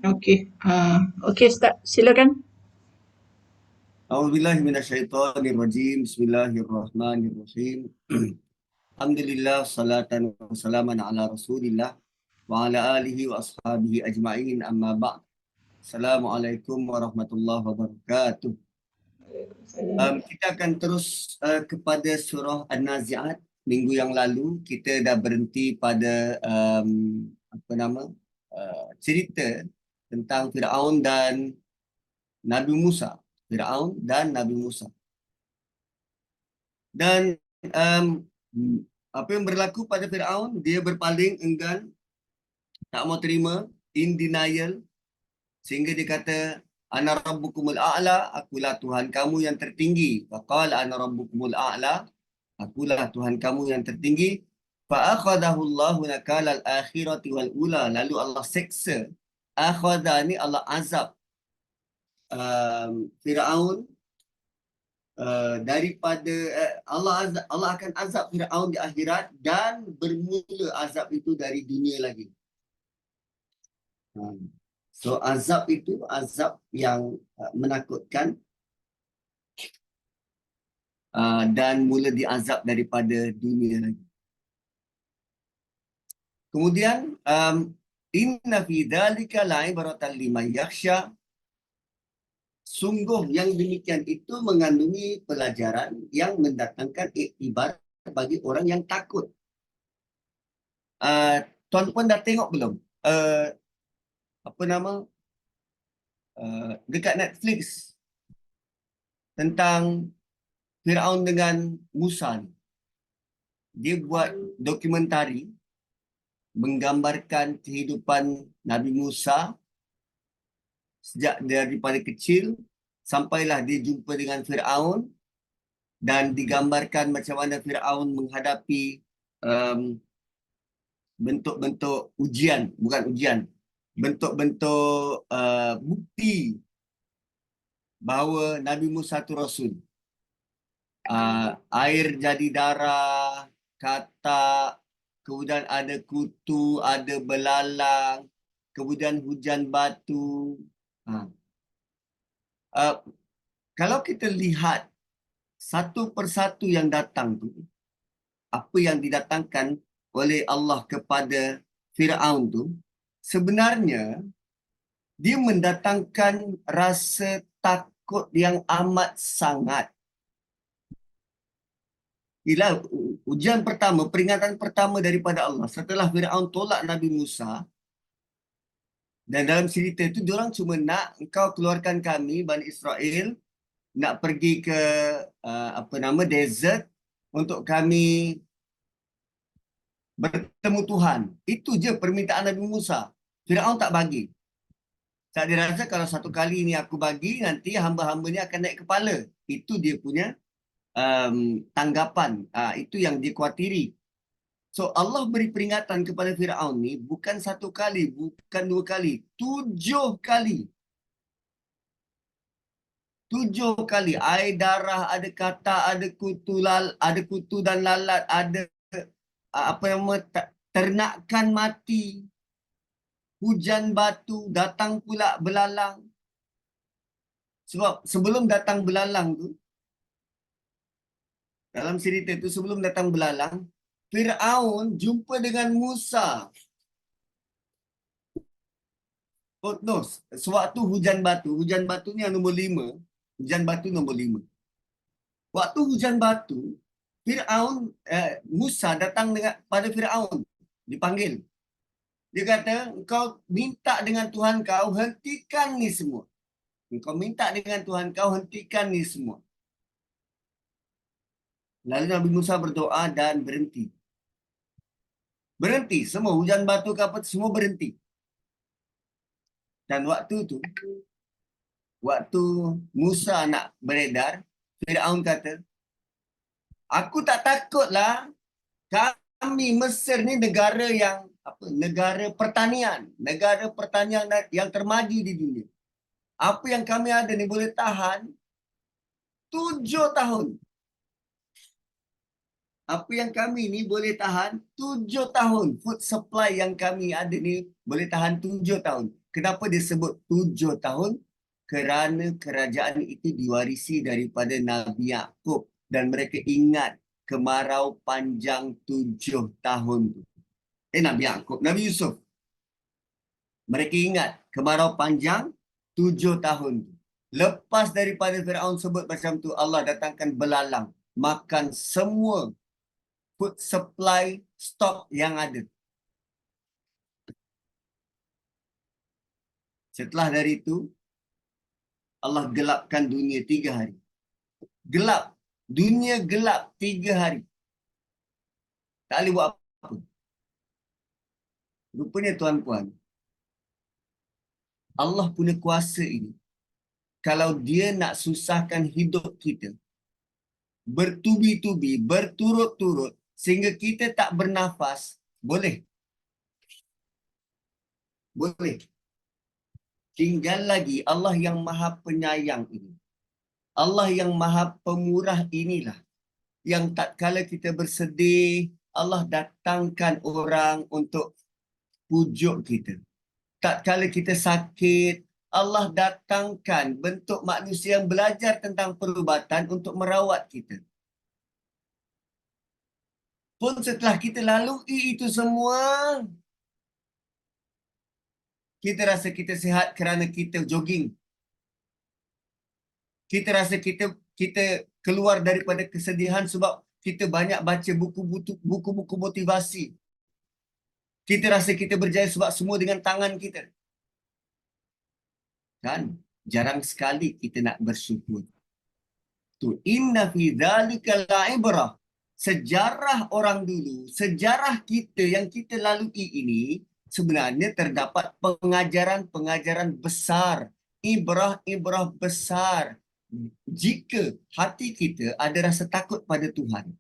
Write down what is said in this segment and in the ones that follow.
Okey. Okey, start. Silakan. A'udzubillahi minasyaitonirrajim. Bismillahirrahmanirrahim. Alhamdulillah salatan wa salaman ala Rasulillah wa ala alihi wa ashabihi ajma'in, amma ba'd. Assalamualaikum warahmatullahi wabarakatuh. Kita akan terus kepada surah An-Nazi'at. Minggu yang lalu kita dah berhenti pada cerita tentang Firaun dan Nabi Musa. Firaun dan Nabi Musa. Dan um, apa yang berlaku pada Firaun, dia berpaling enggan, tak mau terima, in denial, sehingga dia kata, ana rabbukumul a'la, akulah Tuhan kamu yang tertinggi. Faqala ana rabbukumul a'la, akulah Tuhan kamu yang tertinggi. Fa'akhadahu Allahu nakala al-akhirati wal ula, lalu Allah seksa. Akhadha ni Allah azab Firaun daripada Allah akan azab Firaun di akhirat, dan bermula azab itu dari dunia lagi. So azab itu azab yang menakutkan, dan mula diazab daripada dunia lagi. Kemudian inna fi dzalika la'ibratan liman yakhsha, sungguh yang demikian itu mengandungi pelajaran yang mendatangkan iktibar bagi orang yang takut. Tuan-tuan dah tengok belum? Dekat Netflix tentang Firaun dengan Musa ni. Dia buat dokumentari menggambarkan kehidupan Nabi Musa sejak daripada kecil sampailah dia jumpa dengan Firaun, dan digambarkan macam mana Firaun menghadapi bentuk-bentuk ujian, bukan ujian, bentuk-bentuk bukti bahawa Nabi Musa itu Rasul. Air jadi darah, katak, kemudian ada kutu, ada belalang, kemudian hujan batu. Kalau kita lihat satu persatu yang datang tu, apa yang didatangkan oleh Allah kepada Firaun tu, sebenarnya dia mendatangkan rasa takut yang amat sangat. Ialah ujian pertama, peringatan pertama daripada Allah setelah Firaun tolak Nabi Musa. Dan dalam cerita itu, diorang cuma nak engkau keluarkan kami, Bani Israel, nak pergi ke desert untuk kami bertemu Tuhan. Itu je permintaan Nabi Musa. Firaun tak bagi. Tak dirasa kalau satu kali ni aku bagi, nanti hamba-hamba ni akan naik kepala. Itu dia punya tanggapan. Itu yang dia khawatiri. So Allah beri peringatan kepada Firaun ni bukan satu kali, bukan dua kali, 7 kali. 7 kali. Air darah, ada katak, ada kutu dan lalat, ada ternakan mati, hujan batu, datang pula belalang. Sebab sebelum datang belalang tu, dalam cerita tu, sebelum datang belalang, Firaun jumpa dengan Musa. Oh no, sewaktu hujan batu ni yang nombor 5. Hujan batu nombor 5. Waktu hujan batu, Musa datang pada Firaun, dipanggil. Dia kata, engkau minta dengan Tuhan kau, hentikan ni semua. Engkau minta dengan Tuhan kau, hentikan ni semua. Lalu Nabi Musa berdoa dan berhenti. Berhenti, semua hujan batu ke apa, semua berhenti. Dan waktu tu, waktu Musa nak beredar, Firaun kata, aku tak takutlah, kami Mesir ni negara yang negara pertanian yang termaju di dunia. Apa yang kami ada ni boleh tahan 7 tahun. Apa yang kami ni boleh tahan 7 tahun. Food supply yang kami ada ni boleh tahan 7 tahun. Kenapa disebut 7 tahun? Kerana kerajaan itu diwarisi daripada Nabi Yaqub dan mereka ingat kemarau panjang 7 tahun tu. Nabi Yaqub, Nabi Yusuf. Mereka ingat kemarau panjang 7 tahun tu. Lepas daripada Firaun sebut macam tu, Allah datangkan belalang makan semua food supply stok yang ada. Setelah dari itu, Allah gelapkan dunia 3 hari. Gelap. Dunia gelap 3 hari. Tak boleh buat apa. Rupanya tuan-puan, Allah punya kuasa ini, kalau dia nak susahkan hidup kita, bertubi-tubi, berturut-turut, sehingga kita tak bernafas, boleh. Boleh. Tinggal lagi Allah yang maha penyayang ini. Allah yang maha pemurah inilah yang tak kala kita bersedih, Allah datangkan orang untuk pujuk kita. Tak kala kita sakit, Allah datangkan bentuk manusia yang belajar tentang perubatan untuk merawat kita. Pun setelah kita lalui itu semua, kita rasa kita sihat kerana kita jogging. Kita rasa kita keluar daripada kesedihan sebab kita banyak baca buku-buku motivasi. Kita rasa kita berjaya sebab semua dengan tangan kita. Kan? Jarang sekali kita nak bersyukur. Tu inna fi dzalika la'ibrah. Sejarah orang dulu, sejarah kita yang kita lalui ini sebenarnya terdapat pengajaran-pengajaran besar, ibrah-ibrah besar. Jika hati kita ada rasa takut pada Tuhan,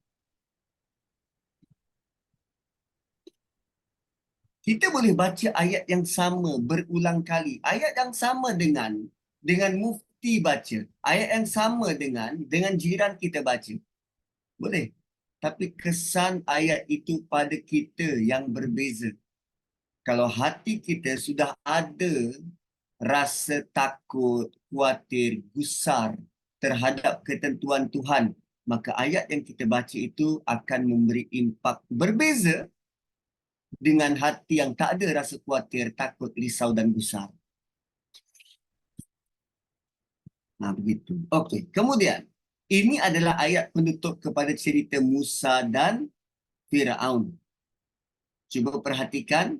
kita boleh baca ayat yang sama berulang kali. Ayat yang sama dengan mufti baca. Ayat yang sama dengan jiran kita baca. Boleh. Tapi kesan ayat itu pada kita yang berbeza. Kalau hati kita sudah ada rasa takut, khawatir, gusar terhadap ketentuan Tuhan, maka ayat yang kita baca itu akan memberi impak berbeza dengan hati yang tak ada rasa khawatir, takut, risau dan gusar. Nah, begitu. Okey, kemudian ini adalah ayat penutup kepada cerita Musa dan Firaun. Cuba perhatikan,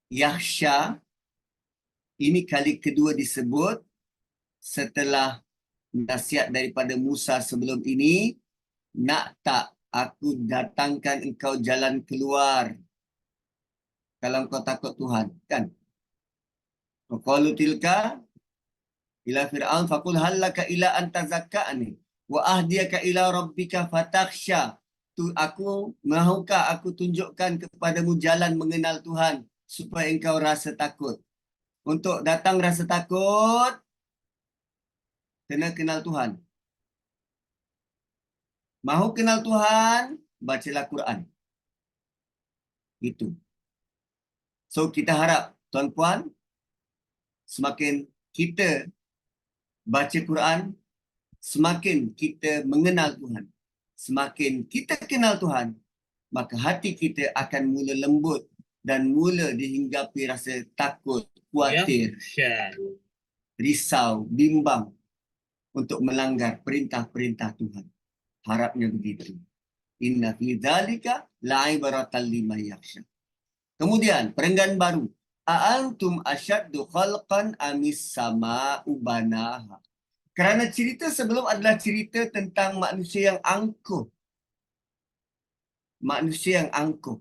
Yahsha ini kali kedua disebut setelah nasihat daripada Musa sebelum ini, nak tak aku datangkan engkau jalan keluar kalau engkau takut Tuhan, kan? Qalu tilka ila fir'aun faqul hal laka ila an tazakkani wa ahdiyaka ila rabbika fatakhsha. Tu aku mahukah aku tunjukkan kepadamu jalan mengenal Tuhan supaya engkau rasa takut. Untuk datang rasa takut, kena kenal Tuhan. Mahu kenal Tuhan, bacalah Quran. Itu. So kita harap tuan-puan, semakin kita baca Quran, semakin kita mengenal Tuhan. Semakin kita kenal Tuhan, maka hati kita akan mula lembut dan mula dihinggapi rasa takut, khawatir, risau, bimbang untuk melanggar perintah-perintah Tuhan. Harapnya begitu. Inna fi dzalika la'ibratan liman yakhsha. Kemudian perenggan baru. A'antum asyaddu khalqan amis sama'u banaha. Kerana cerita sebelum adalah cerita tentang manusia yang angkuh. Manusia yang angkuh.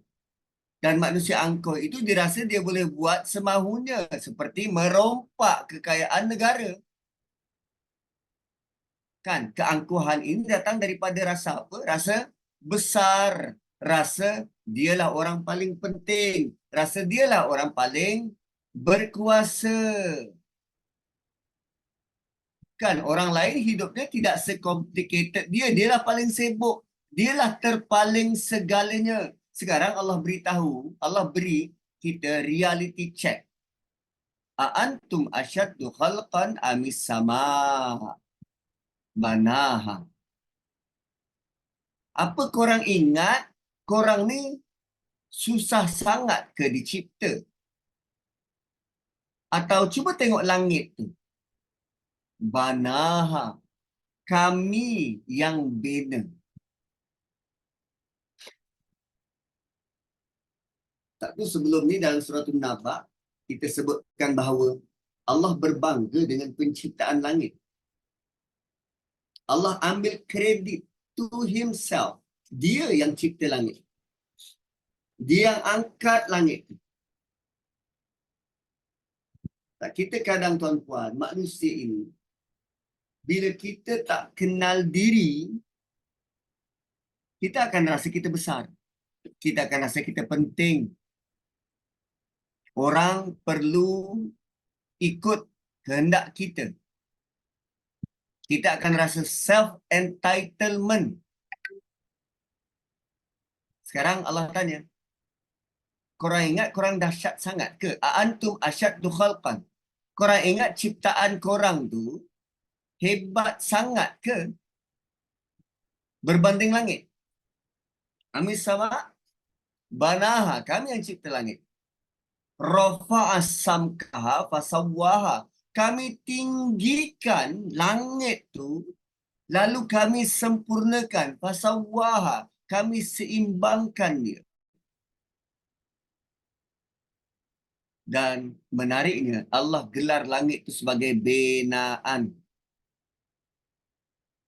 Dan manusia angkuh itu dirasa dia boleh buat semahunya seperti merompak kekayaan negara. Kan, keangkuhan ini datang daripada rasa apa? Rasa besar. Rasa dialah orang paling penting. Rasa dialah orang paling berkuasa. Kan, orang lain hidupnya tidak se-complicated dia. Dialah paling sibuk. Dialah terpaling segalanya. Sekarang Allah beritahu, Allah beri kita reality check. Aantum asyaddu khalqan amis sama banaha. Apa korang ingat korang ni susah sangat ke dicipta? Atau cuba tengok langit tu. Banaha. Kami yang bina. Tak tu sebelum ni dalam surah An-Naba, kita sebutkan bahawa Allah berbangga dengan penciptaan langit. Allah ambil kredit to himself. Dia yang cipta langit. Dia yang angkat langit. Tak, kita kadang tuan-puan, manusia ini, bila kita tak kenal diri, kita akan rasa kita besar. Kita akan rasa kita penting. Orang perlu ikut kehendak kita. Kita akan rasa self-entitlement. Sekarang Allah tanya, korang ingat korang dahsyat sangat ke? Aantum asyaddu khalqan. Korang ingat ciptaan korang tu hebat sangat ke? Berbanding langit. Amis sama banaha. Kami yang cipta langit. Rafa'as samkaha fasawwaha. Kami tinggikan langit tu, lalu kami sempurnakan. Fasawwaha. Kami seimbangkan dia. Dan menariknya, Allah gelar langit itu sebagai binaan.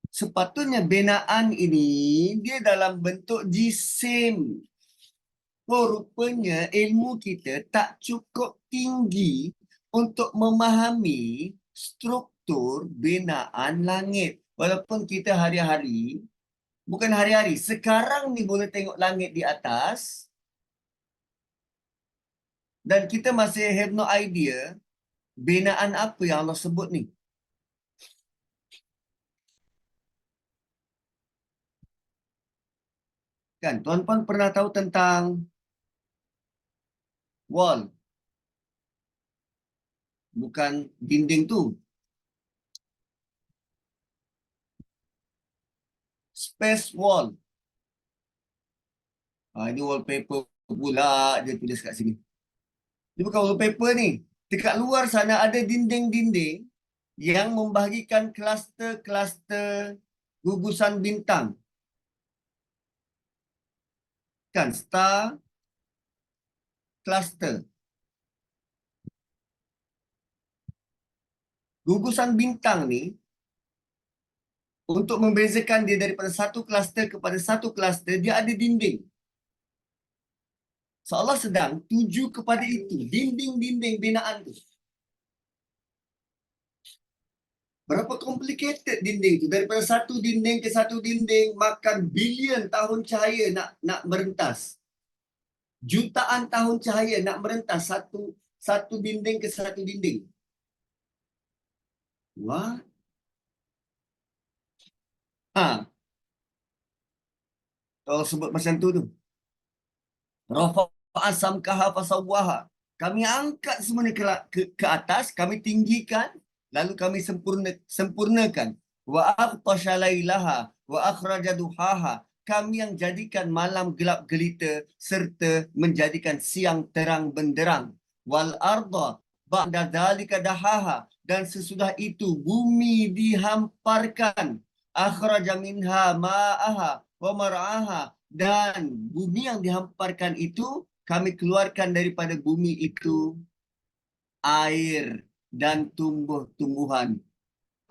Sepatutnya binaan ini, dia dalam bentuk jisim. Oh, rupanya ilmu kita tak cukup tinggi untuk memahami struktur binaan langit. Walaupun kita hari-hari, bukan hari-hari, sekarang ni boleh tengok langit di atas, dan kita masih have no idea binaan apa yang Allah sebut ni. Kan, tuan-tuan pernah tahu tentang wall? Bukan dinding tu. Space wall. Ini wallpaper pula dia tulis kat sini. Ini bukan wallpaper ni. Dekat luar sana ada dinding-dinding yang membahagikan kluster-kluster gugusan bintang. Kan, star cluster. Gugusan bintang ni, untuk membezakan dia daripada satu kluster kepada satu kluster, dia ada dinding. So Allah sedang tuju kepada itu, dinding-dinding binaan tu. Berapa complicated dinding tu. Daripada satu dinding ke satu dinding, makan bilion tahun cahaya nak merentas. Jutaan tahun cahaya nak merentas satu dinding ke satu dinding. Wah. Kalau sebut macam tu. Rafa'a samkaha fasawwaha. Kami angkat semua ni ke atas, kami tinggikan, lalu kami sempurnakan. Wa aghtasha lailaha wa akhraja duhaha. Kami yang jadikan malam gelap gelita serta menjadikan siang terang benderang. Wal arda ba'da dzalika dahaha. Dan sesudah itu bumi dihamparkan. Akhraja minha ma'aha wa mar'aha. Dan bumi yang dihamparkan itu, kami keluarkan daripada bumi itu air dan tumbuh-tumbuhan.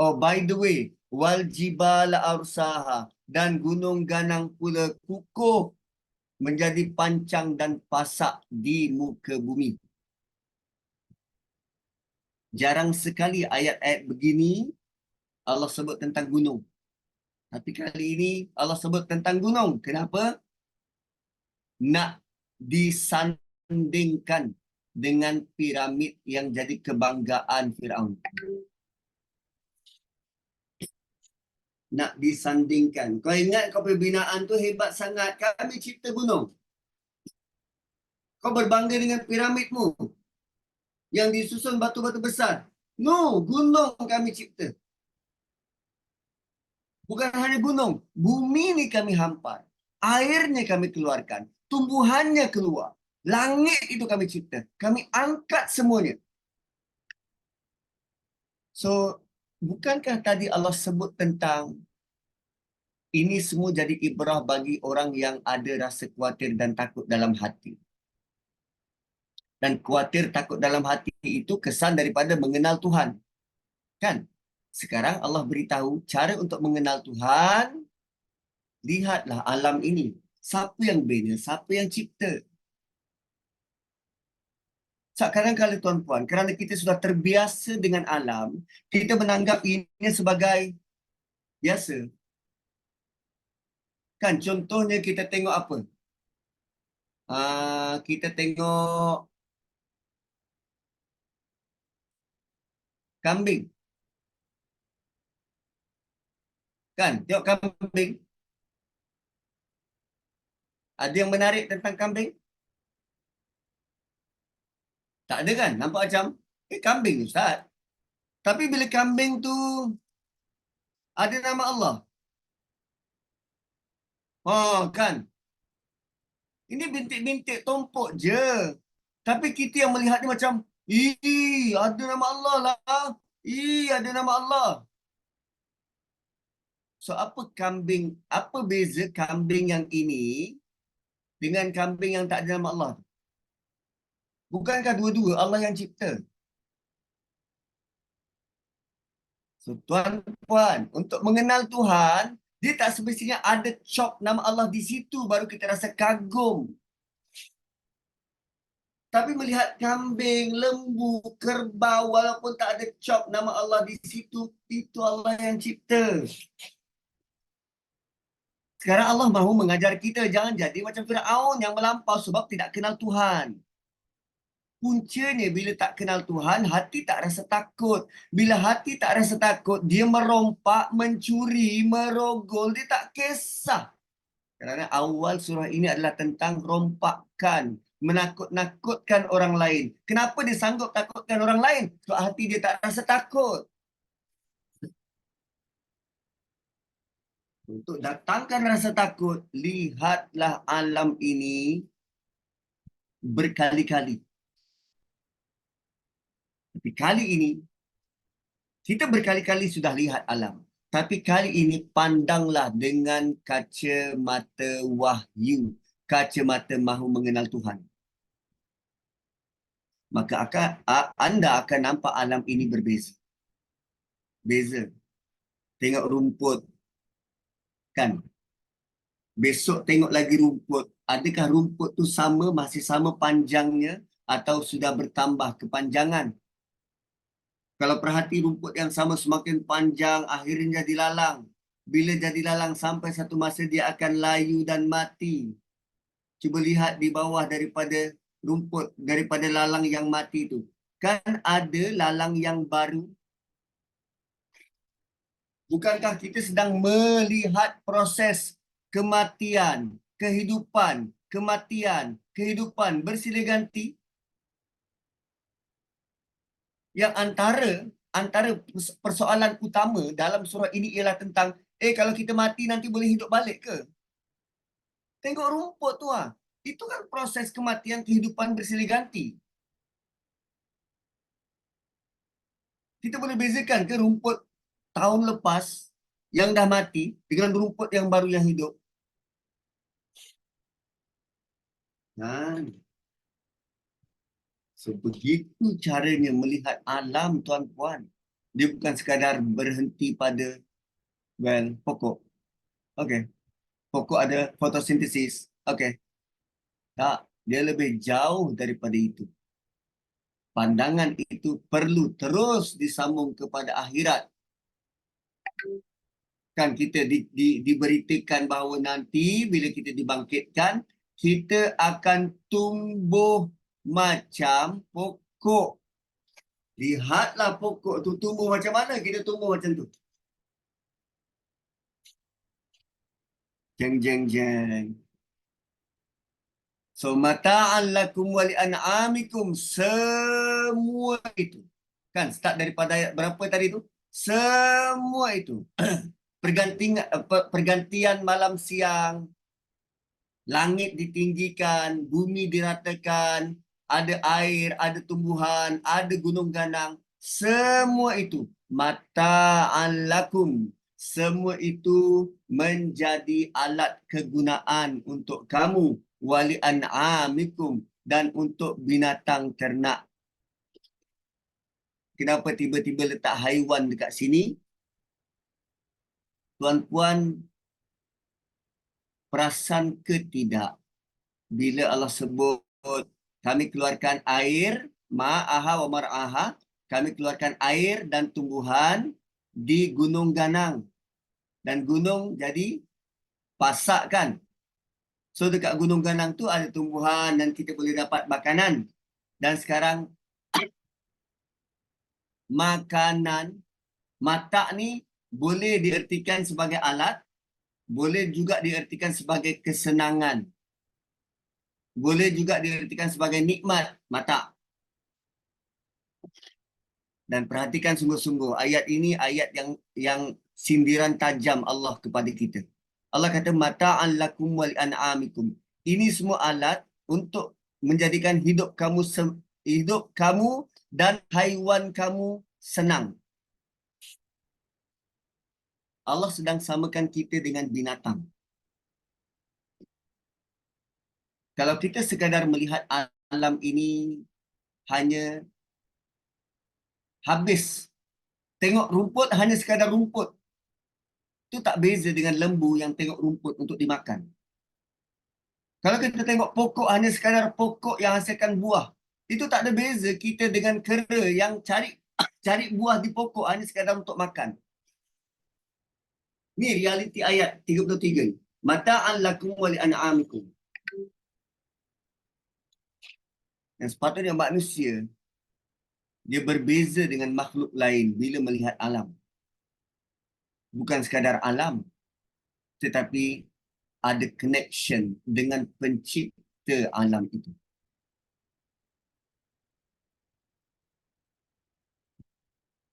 Oh, by the way, wal jibala arsaha. Dan gunung ganang pula kukuh menjadi pancang dan pasak di muka bumi. Jarang sekali ayat-ayat begini Allah sebut tentang gunung. Tapi kali ini Allah sebut tentang gunung. Kenapa? Nak disandingkan dengan piramid yang jadi kebanggaan Firaun. Nak disandingkan. Kau ingat kau pembinaan tu hebat sangat. Kami cipta gunung. Kau berbangga dengan piramidmu. yang disusun batu-batu besar. No, gunung kami cipta. Bukan hanya gunung, bumi ini kami hampar. Airnya kami keluarkan, tumbuhannya keluar. Langit itu kami cipta. Kami angkat semuanya. So, bukankah tadi Allah sebut tentang ini semua jadi ibrah bagi orang yang ada rasa khawatir dan takut dalam hati. Dan khawatir takut dalam hati itu kesan daripada mengenal Tuhan. Kan? Sekarang Allah beritahu cara untuk mengenal Tuhan. Lihatlah alam ini. Siapa yang bina? Siapa yang cipta? Sekarang kali tuan-puan, kerana kita sudah terbiasa dengan alam, kita menganggap ini sebagai biasa. Kan contohnya kita tengok apa? Kita tengok kambing. Kan? Tengok kambing. Ada yang menarik tentang kambing? Tak ada kan? Nampak macam, kambing Ustaz. Tapi bila kambing tu ada nama Allah. Oh, kan? Ini bintik-bintik tompok je. Tapi kita yang melihat ni macam, ada nama Allah lah. Ada nama Allah. So, apa beza kambing yang ini dengan kambing yang tak ada nama Allah? Bukankah dua-dua Allah yang cipta? So, tuan-puan, untuk mengenal Tuhan, dia tak semestinya ada cop nama Allah di situ baru kita rasa kagum. Tapi melihat kambing, lembu, kerbau, walaupun tak ada cop nama Allah di situ, itu Allah yang cipta. Sekarang Allah mahu mengajar kita jangan jadi macam Firaun yang melampau sebab tidak kenal Tuhan. Puncanya bila tak kenal Tuhan, hati tak rasa takut. Bila hati tak rasa takut, dia merompak, mencuri, merogol, dia tak kisah. Kerana awal surah ini adalah tentang rompakan, menakut-nakutkan orang lain. Kenapa dia sanggup takutkan orang lain? Sebab hati dia tak rasa takut. Untuk datangkan rasa takut, lihatlah alam ini berkali-kali. Tapi kali ini, kita berkali-kali sudah lihat alam. Tapi kali ini pandanglah dengan kacamata wahyu. Kacamata mahu mengenal Tuhan. Maka anda akan nampak alam ini berbeza. Beza. Tengok rumput. Kan? Besok tengok lagi rumput. Adakah rumput tu masih sama panjangnya atau sudah bertambah kepanjangan? Kalau perhati rumput yang sama semakin panjang, akhirnya jadi lalang. Bila jadi lalang sampai satu masa dia akan layu dan mati. Cuba lihat di bawah daripada rumput, daripada lalang yang mati itu. Kan ada lalang yang baru. Bukankah kita sedang melihat proses kematian, kehidupan, kematian, kehidupan bersilih ganti? Yang antara persoalan utama dalam surah ini ialah tentang kalau kita mati nanti boleh hidup balik ke? Tengok rumput tu ah. Itu kan proses kematian kehidupan bersilih ganti. Kita boleh bezakan ke rumput tahun lepas yang dah mati dengan rumput yang baru yang hidup? Nah, sebegitu caranya melihat alam tuan-puan. Dia bukan sekadar berhenti pada pokok. Okey. Pokok ada fotosintesis. Okey. Tak, dia lebih jauh daripada itu. Pandangan itu perlu terus disambung kepada akhirat. Kan kita diberitakan bahawa nanti bila kita dibangkitkan, kita akan tumbuh macam pokok. Lihatlah pokok tu tumbuh macam mana, kita tumbuh macam tu. Jeng, jeng, jeng. So mata'an lakum wa li'an'amikum, semua itu. Kan start daripada ayat berapa tadi tu? Semua itu. Pergantian malam siang, langit ditinggikan, bumi diratakan, ada air, ada tumbuhan, ada gunung ganang. Semua itu mata'an lakum. Semua itu menjadi alat kegunaan untuk kamu, wali an'amikum, dan untuk binatang ternak. Kenapa tiba-tiba letak haiwan dekat sini? Tuan-puan, perasan ke tidak? Bila Allah sebut, kami keluarkan air, ma'aha wa mar'aha, kami keluarkan air dan tumbuhan di gunung ganang. Dan gunung jadi pasak kan? So dekat gunung ganang tu ada tumbuhan dan kita boleh dapat makanan. Dan sekarang makanan, mata ni boleh diertikan sebagai alat, boleh juga diertikan sebagai kesenangan. Boleh juga diertikan sebagai nikmat mata. Dan perhatikan sungguh-sungguh, ayat ini ayat yang sindiran tajam Allah kepada kita. Allah kata mata'an lakum wa li'an'amikum. Ini semua alat untuk menjadikan hidup kamu dan haiwan kamu senang. Allah sedang samakan kita dengan binatang. Kalau kita sekadar melihat alam ini hanya habis, tengok rumput hanya sekadar rumput, itu tak beza dengan lembu yang tengok rumput untuk dimakan. Kalau kita tengok pokok hanya sekadar pokok yang hasilkan buah, itu tak ada beza kita dengan kera yang cari buah di pokok hanya sekadar untuk makan. Ni realiti ayat 33 ni. Mata'an lakum wa li'an'amikum. Dan sepatutnya manusia, dia berbeza dengan makhluk lain bila melihat alam. Bukan sekadar alam, tetapi ada connection dengan pencipta alam itu.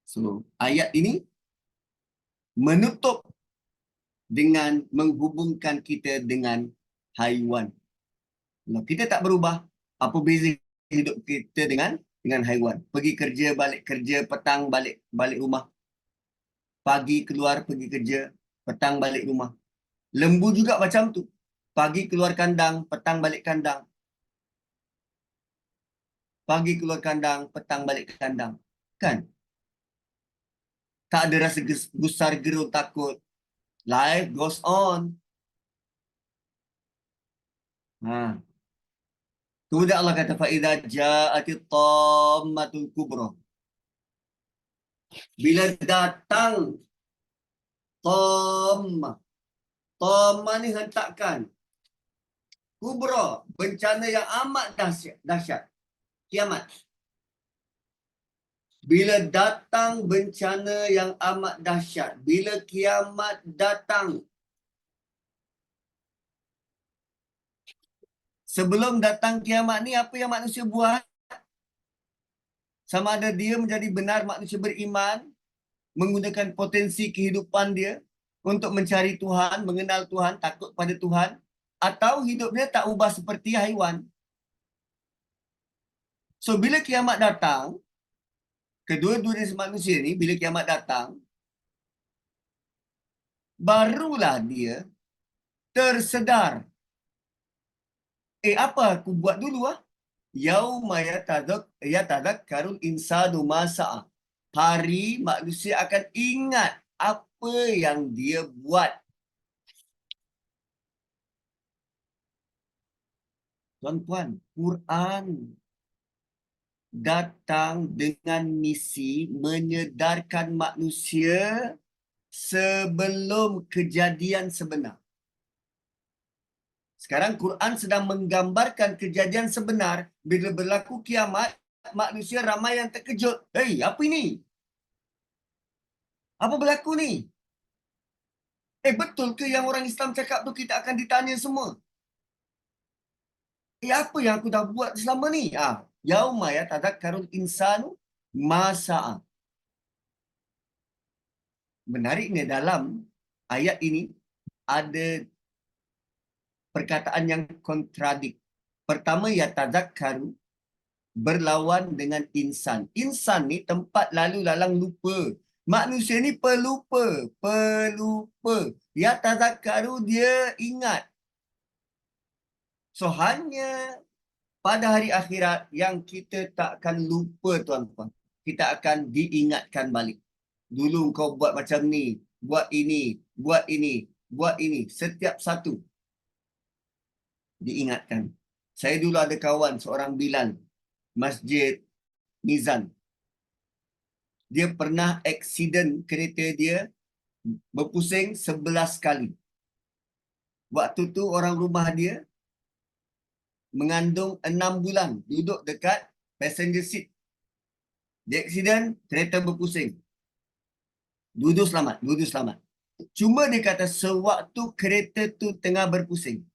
So, ayat ini menutup dengan menghubungkan kita dengan haiwan. Kalau kita tak berubah, apa beza hidup kita dengan haiwan? Pergi kerja, balik kerja, petang balik rumah. Pagi keluar pergi kerja, petang balik rumah. Lembu juga macam tu. Pagi keluar kandang, petang balik kandang. Pagi keluar kandang, petang balik kandang. Kan? Tak ada rasa gusar gerun takut. Life goes on. Ha. Kemudian Allah kata faidza ja'atit tammatul kubra. Bila datang tamma. Tamma ni hentakan. Kubra, bencana yang amat dahsyat. Kiamat. Bila datang bencana yang amat dahsyat, bila kiamat datang, sebelum datang kiamat ni, apa yang manusia buat? Sama ada dia menjadi benar manusia beriman, menggunakan potensi kehidupan dia untuk mencari Tuhan, mengenal Tuhan, takut pada Tuhan, atau hidup dia tak ubah seperti haiwan. So, bila kiamat datang, kedua-dua jenis manusia ni, bila kiamat datang, barulah dia tersedar. Apa aku buat dulu ah? Yauma yatadhakkarul insanu ma sa'a. Hari manusia akan ingat apa yang dia buat. Tuan-tuan, Quran datang dengan misi menyedarkan manusia sebelum kejadian sebenar. Sekarang Quran sedang menggambarkan kejadian sebenar. Bila berlaku kiamat, manusia ramai yang terkejut. Hei, apa ini? Apa berlaku ni? Betul ke yang orang Islam cakap tu kita akan ditanya semua? apa yang aku dah buat selama ni? Yauma yatadzakkarul insanu ma sa'a. Menariknya dalam ayat ini ada perkataan yang kontradik. Pertama, yatadzakkaru berlawan dengan insan. Insan ni tempat lalu lalang lupa. Manusia ni pelupa. Pelupa. Yatadzakkaru dia ingat. So, hanya pada hari akhirat yang kita tak akan lupa, tuan-tuan. Kita akan diingatkan balik. Dulu kau buat macam ni, buat ini, buat ini, buat ini. Setiap satu diingatkan. Saya dulu ada kawan seorang Bilal, Masjid Mizan. Dia pernah aksiden kereta dia berpusing 11 kali. Waktu tu orang rumah dia mengandung 6 bulan, duduk dekat passenger seat. Dia aksiden, kereta berpusing. Dua-dua selamat, dua-dua selamat. Cuma dia kata sewaktu kereta tu tengah berpusing,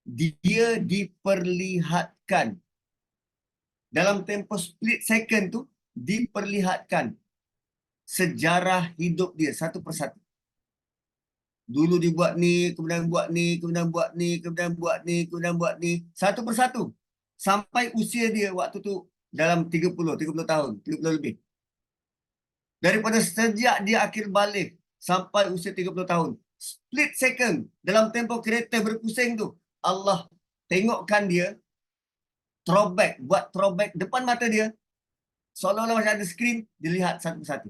dia diperlihatkan dalam tempoh split second tu, diperlihatkan sejarah hidup dia satu persatu. Dulu dia buat ni, kemudian buat ni, kemudian buat ni, kemudian buat ni, kemudian buat ni, satu persatu. Sampai usia dia waktu tu dalam 30 tahun, 30 lebih. Daripada sejak dia akhir balik sampai usia 30 tahun. Split second dalam tempoh kereta berpusing tu. Allah tengokkan dia buat throwback depan mata dia. Seolah-olah macam ada skrin, dilihat satu persatu.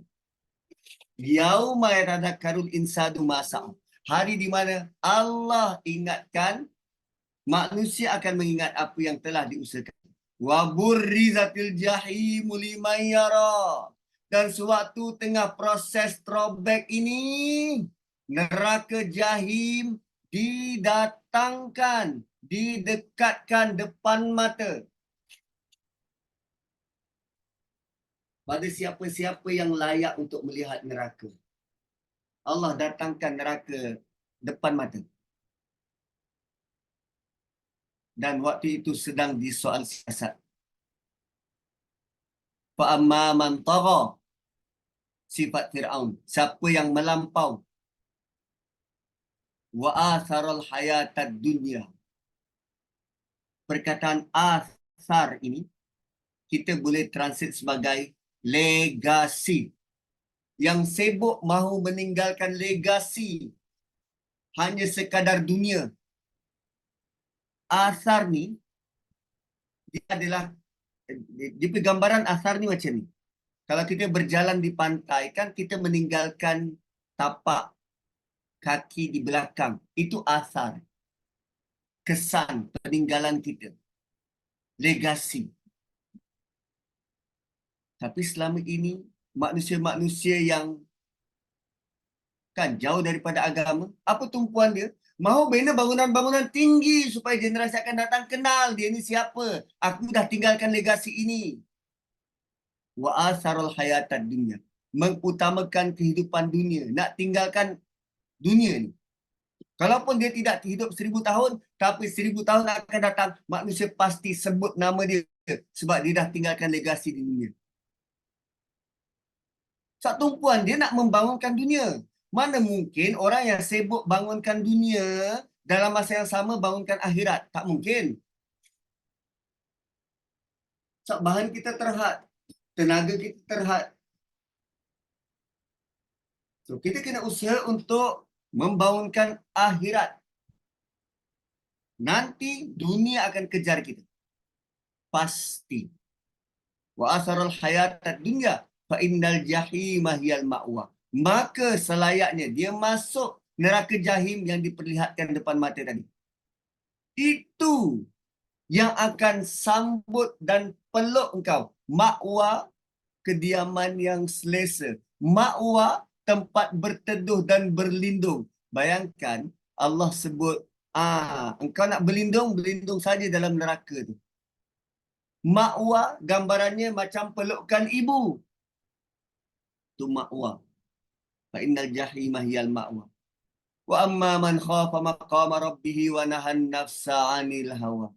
Yauma yatadzakkarul insanu ma sa'a. Hari di mana Allah ingatkan, manusia akan mengingat apa yang telah diusahakan. Wa burrizatil jahimu liman yara. Dan sewaktu tengah proses throwback ini, neraka jahim didatangkan, didekatkan depan mata. Pada siapa-siapa yang layak untuk melihat neraka. Allah datangkan neraka depan mata. Dan waktu itu sedang disoal siasat. Fa'amma man tagha, sifat Fir'aun. Siapa yang melampau. Wa atharal hayatad dunya. Perkataan athar ini, kita boleh translate sebagai legasi. Yang sibuk mahu meninggalkan legasi hanya sekadar dunia. Asar ni, dia adalah, dia gambaran asar ni macam ni. Kalau kita berjalan di pantai, kan kita meninggalkan tapak kaki di belakang. Itu asar. Kesan peninggalan kita. Legasi. Tapi selama ini, manusia-manusia yang kan jauh daripada agama, apa tumpuan dia? Mahu bina bangunan-bangunan tinggi supaya generasi akan datang kenal dia ni siapa. Aku dah tinggalkan legasi ini. Wa asarul hayatad dunya. Mengutamakan kehidupan dunia. Nak tinggalkan dunia ni. Kalaupun dia tidak hidup 1000 tahun, tapi 1000 tahun akan datang, manusia pasti sebut nama dia. Sebab dia dah tinggalkan legasi di dunia. Sebab tumpuan dia nak membangunkan dunia. Mana mungkin orang yang sibuk bangunkan dunia, dalam masa yang sama bangunkan akhirat? Tak mungkin. Sebab bahan kita terhad. Tenaga kita terhad. So, kita kena usaha untuk membangunkan akhirat. Nanti dunia akan kejar kita. Pasti. Wa asarul hayatad dunya fa innal jahima hiyal ma'wa. Maka selayaknya dia masuk neraka jahim yang diperlihatkan depan mata tadi. Itu yang akan sambut dan peluk engkau. Ma'wa, kediaman yang selesa. Ma'wa, tempat berteduh dan berlindung. Bayangkan Allah sebut, engkau nak berlindung, berlindung saja dalam neraka tu. Ma'wa, gambarannya macam pelukan ibu. Itu ma'wa. Fa'innal jahimah hiyal ma'wa. Wa amma man khafa maqama rabbih wa nahan nafsa 'anil hawa.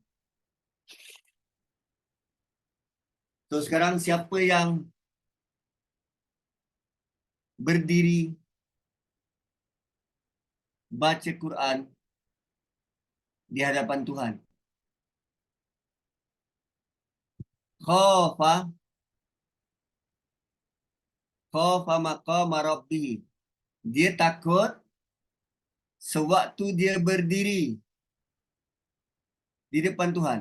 So sekarang siapa yang berdiri baca Quran di hadapan Tuhan? Khafa, khafa maqama rabbih. Dia takut sewaktu dia berdiri di depan Tuhan.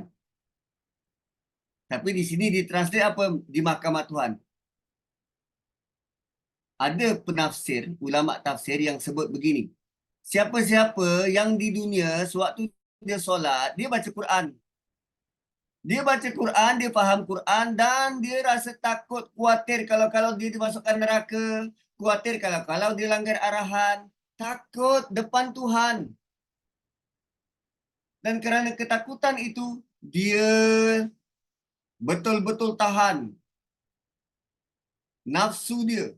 Tapi di sini ditranslate apa di mahkamah Tuhan? Ada penafsir, ulama tafsir yang sebut begini. Siapa-siapa yang di dunia sewaktu dia solat, dia baca Quran. Dia baca Quran, dia faham Quran dan dia rasa takut, khawatir kalau dia dimasukkan neraka, khawatir kalau dia langgar arahan, takut depan Tuhan. Dan kerana ketakutan itu, dia betul-betul tahan nafsu dia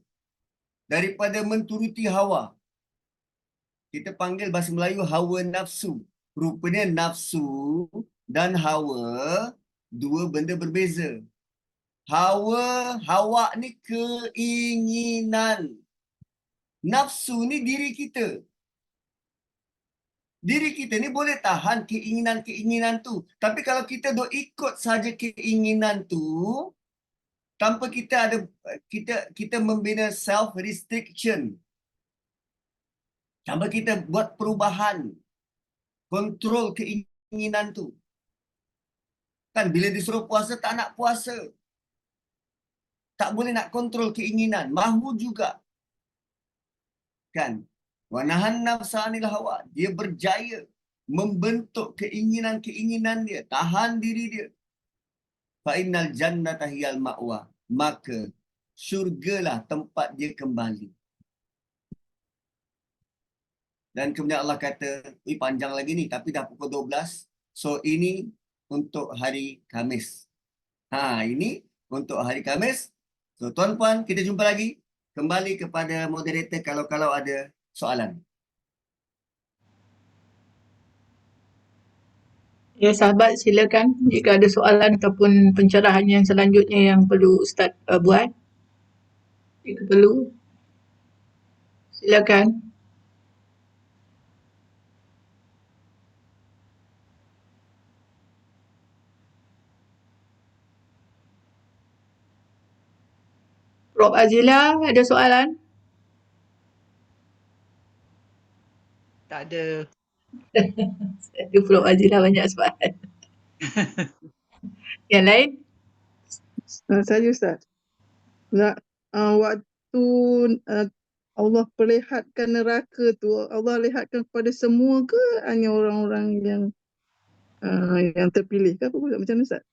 daripada menturuti hawa. Kita panggil bahasa Melayu hawa nafsu. Rupanya nafsu dan hawa dua benda berbeza. Hawa ni keinginan. Nafsu ni diri kita. Diri kita ni boleh tahan keinginan-keinginan tu. Tapi kalau kita dok ikut saja keinginan tu, tanpa kita ada kita membina self restriction. Tanpa kita buat perubahan, kontrol keinginan tu. Kan bila disuruh puasa tak nak puasa. Tak boleh nak kontrol keinginan, mahu juga. Kan? Wa nahan nafsa 'anil hawa. Dia berjaya membentuk keinginan-keinginan dia, tahan diri dia. Fa innal jannata hiyal ma'wa. Maka syurgalah tempat dia kembali. Dan kemudian Allah kata, panjang lagi ni tapi dah pukul 12. So ini untuk hari Khamis. Ini untuk hari Khamis. So tuan-puan, kita jumpa lagi. Kembali kepada moderator kalau ada soalan. Ya, sahabat, silakan jika ada soalan ataupun pencerahan yang selanjutnya yang perlu Ustaz buat. Jika perlu, silakan. Prof Azila, ada soalan? Tak ada. Prof Azila banyak soalan. Yang lain? Saya Ustaz. Waktu Allah perlihatkan neraka tu, Allah lihatkan kepada semua ke hanya orang-orang yang terpilih ke apa pula macam mana Ustaz?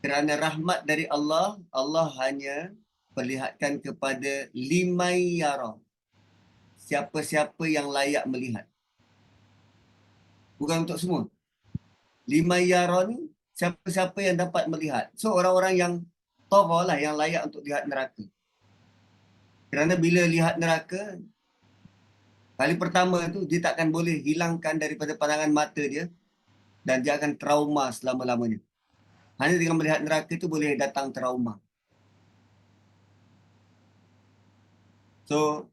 Kerana rahmat dari Allah, Allah hanya perlihatkan kepada limai yara. Siapa-siapa yang layak melihat. Bukan untuk semua. Limai yara ni, siapa-siapa yang dapat melihat. So, orang-orang yang tagha lah yang layak untuk lihat neraka. Kerana bila lihat neraka, kali pertama tu, dia takkan boleh hilangkan daripada pandangan mata dia dan dia akan trauma selama-lamanya. Hanya dengan melihat neraka tu boleh datang trauma. So,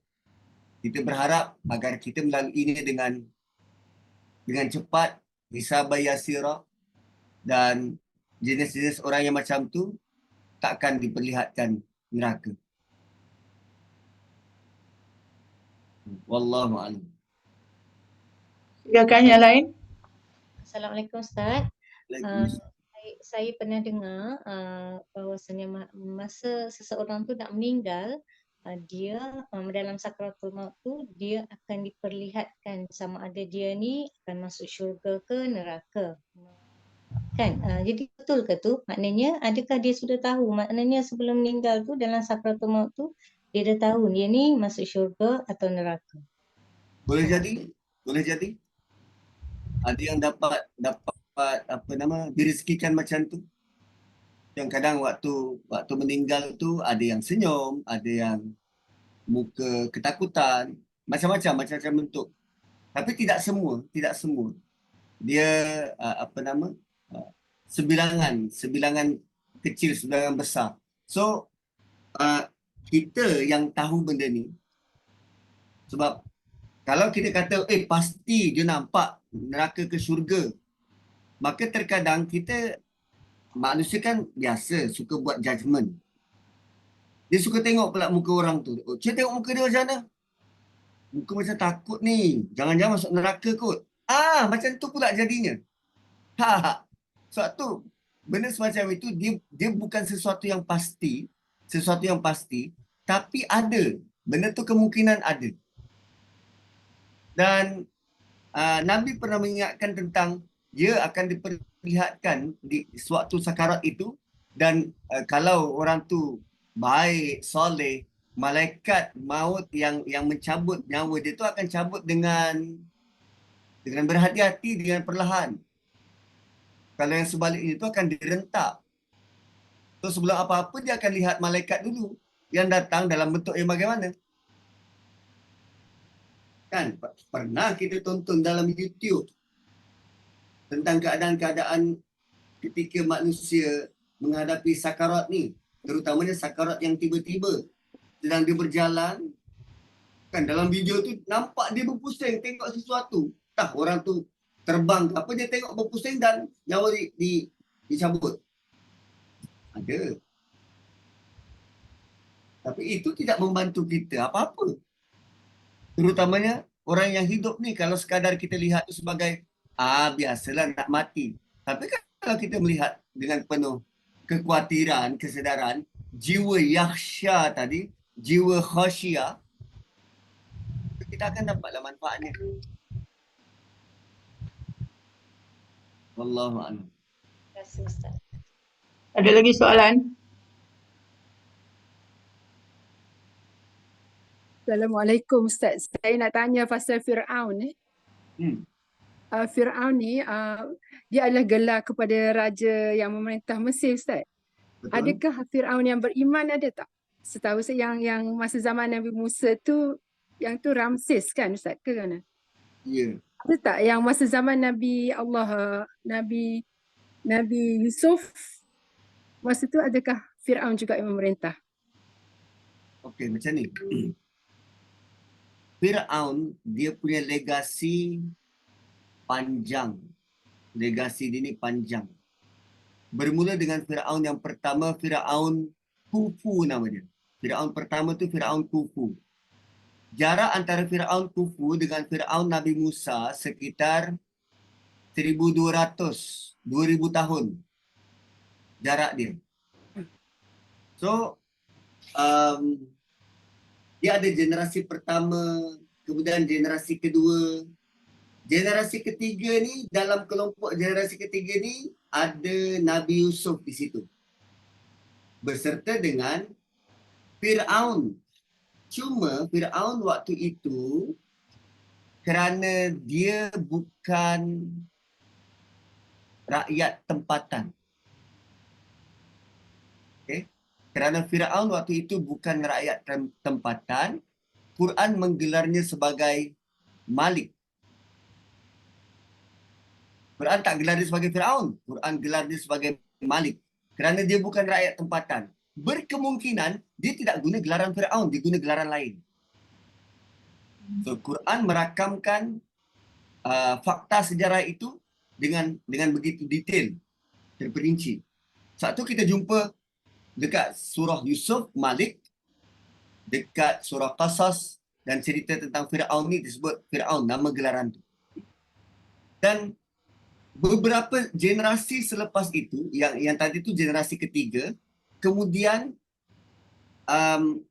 kita berharap agar kita melalui ini dengan cepat, hisabah yasira, dan jenis-jenis orang yang macam tu takkan diperlihatkan neraka. Wallahu a'lam. Silakan yang lain. Assalamualaikum Ustaz. Waalaikumsalam. Saya pernah dengar bahawasanya masa seseorang tu nak meninggal, dia dalam sakratul maut tu dia akan diperlihatkan sama ada dia ni akan masuk syurga ke neraka. Kan? Jadi betul ke tu? Maknanya adakah dia sudah tahu? Maknanya sebelum meninggal tu dalam sakratul maut tu dia dah tahu dia ni masuk syurga atau neraka. Boleh jadi. Ada yang dapat direzekikan macam tu. Yang kadang waktu meninggal tu ada yang senyum, ada yang muka ketakutan, macam-macam bentuk. Tapi tidak semua. Dia sebilangan kecil, sebilangan besar. So kita yang tahu benda ni, sebab kalau kita kata pasti dia nampak neraka ke syurga, maka terkadang kita manusia kan biasa suka buat judgement. Dia suka tengok pula muka orang tu. Dia tengok muka dia macam mana? Muka macam takut ni. Jangan-jangan masuk neraka kot. Macam tu pula jadinya. Sebab tu, benda semacam itu, dia bukan sesuatu yang pasti. Tapi ada. Benda tu kemungkinan ada. Dan Nabi pernah mengingatkan tentang dia akan diperlihatkan di sewaktu sakarat itu. Dan kalau orang tu baik, soleh, malaikat maut yang mencabut nyawa dia tu akan cabut dengan berhati-hati, dengan perlahan. Kalau yang sebaliknya itu akan direntak. So sebelum apa-apa dia akan lihat malaikat dulu yang datang dalam bentuk yang bagaimana. Kan pernah kita tonton dalam YouTube tentang keadaan-keadaan ketika manusia menghadapi sakarat ni, terutamanya sakarat yang tiba-tiba sedang dia berjalan. Kan dalam video tu nampak dia berpusing tengok sesuatu. Orang tu terbang ke apa, dia tengok berpusing dan nyawa dicabut. Ada. Tapi itu tidak membantu kita apa-apa. Terutamanya orang yang hidup ni, kalau sekadar kita lihat tu sebagai biasalah nak mati. Tapi kalau kita melihat dengan penuh kekhawatiran, kesedaran, jiwa yakhsya tadi, jiwa khasyah, kita akan dapatlah manfaatnya. Wallahu'alam. Terima kasih Ustaz. Ada lagi soalan? Assalamualaikum Ustaz. Saya nak tanya pasal Fir'aun. Fir'aun ni dia adalah gelar kepada raja yang memerintah Mesir, Ustaz. Betul? Adakah Fir'aun yang beriman, ada tak? Setahu saya yang masa zaman Nabi Musa tu, yang tu Ramses kan Ustaz, ke mana? Ya. Ada tak yang masa zaman Nabi Nabi Yusuf, masa tu adakah Fir'aun juga yang memerintah? Okey, macam ni. Fir'aun dia punya legasi panjang. Legasi dia ni panjang. Bermula dengan Fir'aun yang pertama, Fir'aun Khufu nama dia. Fir'aun pertama tu Fir'aun Khufu. Jarak antara Fir'aun Khufu dengan Fir'aun Nabi Musa sekitar 1,200, 2,000 tahun. Jarak dia. So, dia ada generasi pertama, kemudian generasi kedua. Generasi ketiga ni, dalam kelompok generasi ketiga ni, ada Nabi Yusuf di situ. Beserta dengan Fir'aun. Cuma Fir'aun waktu itu, kerana dia bukan rakyat tempatan. Okay? Kerana Fir'aun waktu itu bukan rakyat tempatan, Quran menggelarnya sebagai Malik. Quran tak gelar dia sebagai Fir'aun. Quran gelar dia sebagai Malik. Kerana dia bukan rakyat tempatan. Berkemungkinan dia tidak guna gelaran Fir'aun, dia guna gelaran lain. So Quran merakamkan fakta sejarah itu dengan begitu detail, terperinci. Satu kita jumpa dekat surah Yusuf, Malik, dekat surah Qasas, dan cerita tentang Fir'aun ni disebut Fir'aun, nama gelaran tu. Dan beberapa generasi selepas itu, yang tadi tu generasi ketiga, kemudian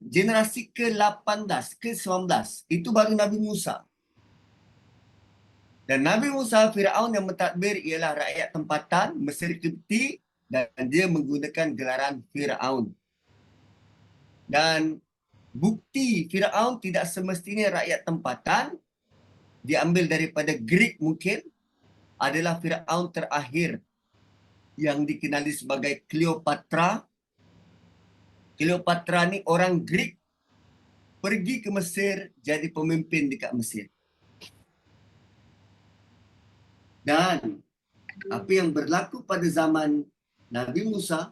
generasi ke-18, ke-19, itu baru Nabi Musa. Dan Nabi Musa, Fir'aun yang mentadbir ialah rakyat tempatan, Mesir Kipti, dan dia menggunakan gelaran Fir'aun. Dan bukti Fir'aun tidak semestinya rakyat tempatan, diambil daripada Greek mungkin, adalah Fir'aun terakhir yang dikenali sebagai Cleopatra. Cleopatra ni orang Greek pergi ke Mesir jadi pemimpin dekat Mesir. Dan apa yang berlaku pada zaman Nabi Musa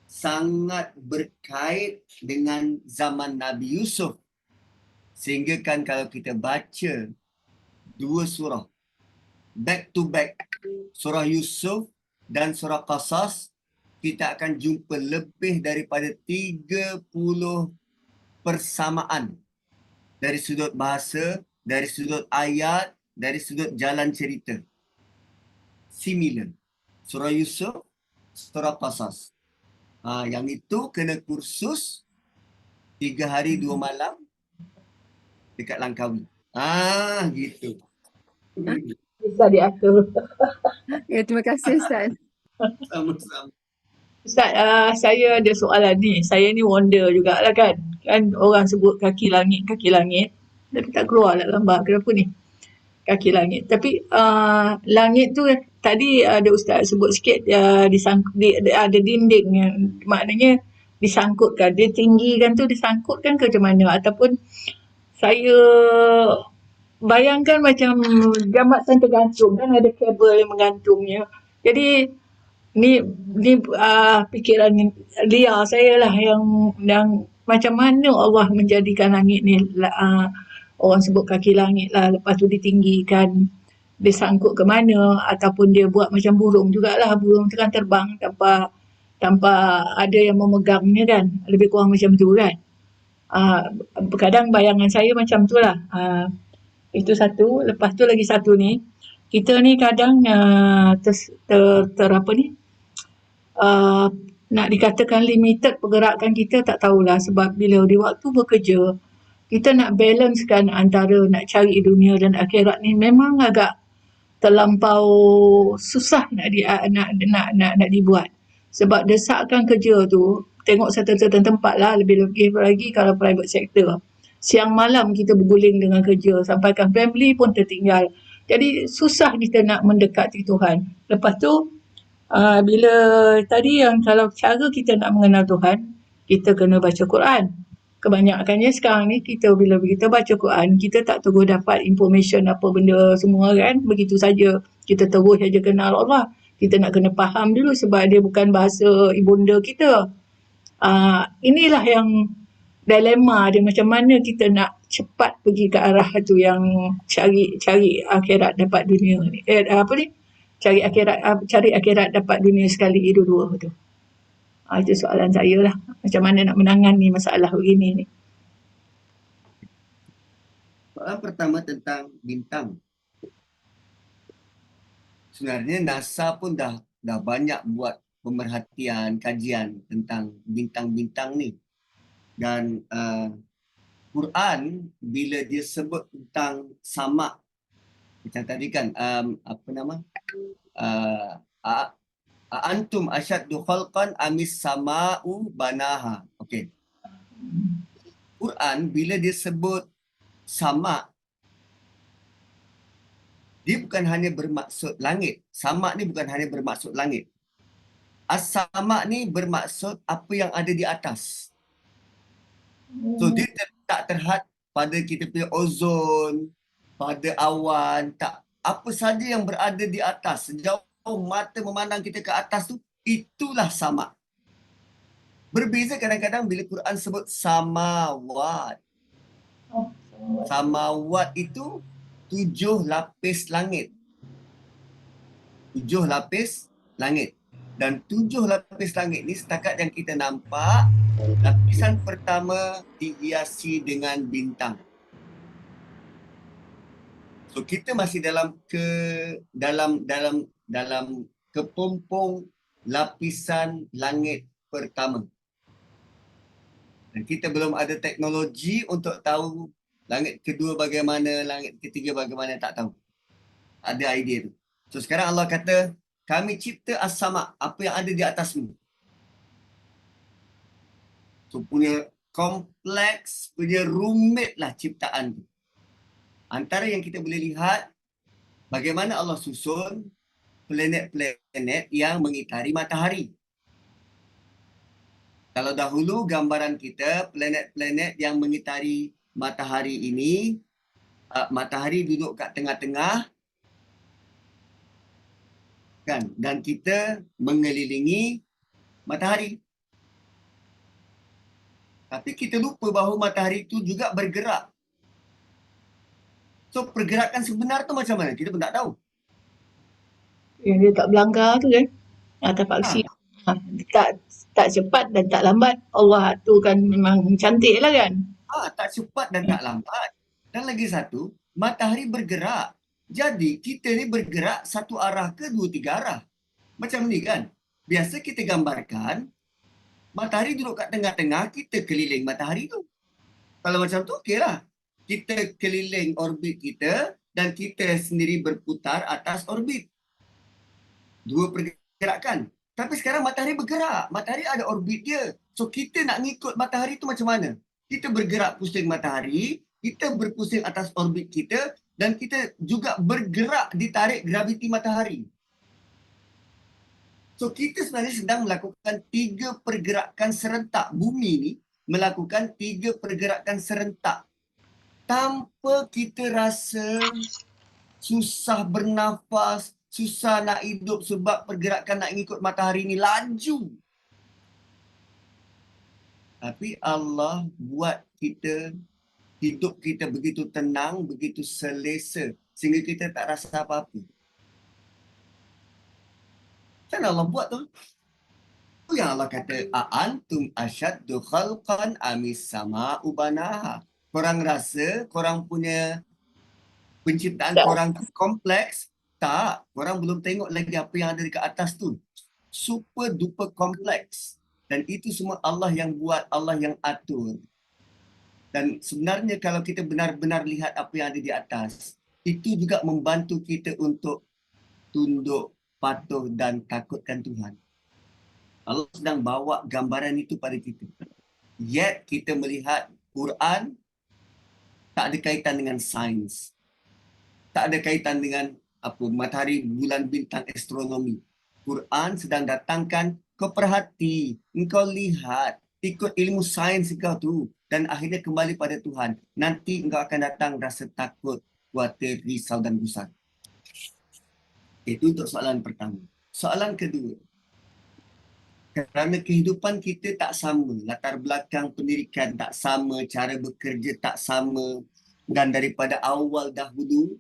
sangat berkait dengan zaman Nabi Yusuf. Sehingga kan kalau kita baca dua surah back to back, surah Yusuf dan surah Qasas, kita akan jumpa lebih daripada 30 persamaan dari sudut bahasa, dari sudut ayat, dari sudut jalan cerita. Similar. Surah Yusuf, surah Qasas. Yang itu kena kursus 3 hari 2 malam dekat Langkawi. Gitu. Bisa diatur. Ya, terima kasih Ustaz. Sama-sama. Ustaz, saya ada soalan ni. Saya ni wonder jugalah kan. Kan orang sebut kaki langit. Tapi tak keluar lah gambar. Kenapa ni? Kaki langit. Tapi langit tu tadi ada Ustaz sebut sikit ada dinding yang maknanya disangkutkan. Dia tinggikan tu disangkutkan ke macam mana? Ataupun saya bayangkan macam jambatan tergantung kan ada kabel yang menggantungnya. Jadi ni fikiran liar saya lah yang macam mana Allah menjadikan langit ni orang sebut kaki langit lah, lepas tu ditinggikan, disangkut ke mana, ataupun dia buat macam burung jugalah, burung tu kan terbang tanpa ada yang memegangnya kan, lebih kurang macam tu kan. Kadang bayangan saya macam tu lah. Itu satu. Lepas tu lagi satu ni, kita ni kadang apa ni, nak dikatakan limited pergerakan kita tak tahulah, sebab bila di waktu bekerja kita nak balancekan antara nak cari dunia dan akhirat ni memang agak terlampau susah nak dibuat, sebab desakan kerja tu tengok satu tempat lah, lebih-lebih lagi kalau private sector, siang malam kita berguling dengan kerja, sampaikan family pun tertinggal, jadi susah kita nak mendekati Tuhan. Lepas tu bila tadi yang kalau cara kita nak mengenal Tuhan, kita kena baca Quran. Kebanyakannya sekarang ni bila kita baca Quran, kita tak terus dapat information apa benda semua kan, begitu saja kita terus saja kenal Allah. Kita nak kena faham dulu sebab dia bukan bahasa ibunda kita. Inilah yang dilema dia, macam mana kita nak cepat pergi ke arah tu yang cari akhirat dapat dunia ni. Cari akhirat dapat dunia sekali dua-dua tu. Itu soalan saya lah. Macam mana nak menangani masalah begini ni. Soalan pertama tentang bintang. Sebenarnya NASA pun dah banyak buat pemerhatian, kajian tentang bintang-bintang ni. Dan Quran bila dia sebut tentang samak, macam tadi kan antum asyaddu khalqan amis sama'u banaha. Okey. Quran bila dia sebut samak, dia bukan hanya bermaksud langit. Samak ni bukan hanya bermaksud langit. As-samak ni bermaksud apa yang ada di atas. So dia tak terhad pada kita punya ozon, pada awan, tak. Apa saja yang berada di atas, sejauh mata memandang kita ke atas tu, itulah samak. Berbeza kadang-kadang bila Quran sebut samawat. Samawat itu 7 lapis langit. 7 lapis langit. Dan 7 lapis langit ni setakat yang kita nampak, lapisan pertama dihiasi dengan bintang. So kita masih dalam kepompong lapisan langit pertama. Dan kita belum ada teknologi untuk tahu langit kedua bagaimana, langit ketiga bagaimana, tak tahu. Ada idea tu. So sekarang Allah kata, kami cipta as-sama', apa yang ada di atasmu. So punya kompleks, punya rumit lah ciptaan tu. Antara yang kita boleh lihat, bagaimana Allah susun planet-planet yang mengitari matahari. Kalau dahulu gambaran kita, planet-planet yang mengitari matahari ini, matahari duduk kat tengah-tengah, kan? Dan kita mengelilingi matahari. Tapi kita lupa bahawa matahari itu juga bergerak. So, pergerakan sebenar tu macam mana? Kita pun tak tahu. Yang dia tak berlanggar tu kan. Atas paksi. Tak cepat dan tak lambat. Allah tu kan memang cantik lah kan. Tak cepat dan tak lambat. Dan lagi satu, matahari bergerak. Jadi, kita ni bergerak satu arah ke dua, tiga arah. Macam ni kan. Biasa kita gambarkan, matahari duduk kat tengah-tengah, kita keliling matahari tu. Kalau macam tu, okeylah. Kita keliling orbit kita dan kita sendiri berputar atas orbit. Dua pergerakan. Tapi sekarang matahari bergerak. Matahari ada orbit dia. So, kita nak ngikut matahari tu macam mana? Kita bergerak pusing matahari, kita berpusing atas orbit kita dan kita juga bergerak ditarik graviti matahari. So, kita sebenarnya sedang melakukan 3 pergerakan serentak. Bumi ni melakukan 3 pergerakan serentak. Tanpa kita rasa susah bernafas, susah nak hidup sebab pergerakan nak ikut matahari ni laju. Tapi Allah buat kita, hidup kita begitu tenang, begitu selesa sehingga kita tak rasa apa-apa. Kan Allah buat tu. Itu yang Allah kata, "A'antum asyaddu khalqan amis sama'u banaha." Korang rasa korang punya penciptaan korang kompleks? Tak, korang belum tengok lagi apa yang ada dekat atas tu. Super duper kompleks. Dan itu semua Allah yang buat, Allah yang atur. Dan sebenarnya kalau kita benar-benar lihat apa yang ada di atas, itu juga membantu kita untuk tunduk, patuh dan takutkan Tuhan. Allah sedang bawa gambaran itu pada kita. Yet kita melihat Quran tak ada kaitan dengan sains. Tak ada kaitan dengan matahari, bulan, bintang, astronomi. Quran sedang datangkan, kau perhati, engkau lihat, ikut ilmu sains engkau tu dan akhirnya kembali pada Tuhan. Nanti engkau akan datang rasa takut, khawatir, risau dan gusar. Itu untuk soalan pertama. Soalan kedua, kerana kehidupan kita tak sama, latar belakang pendidikan tak sama, cara bekerja tak sama dan daripada awal dahulu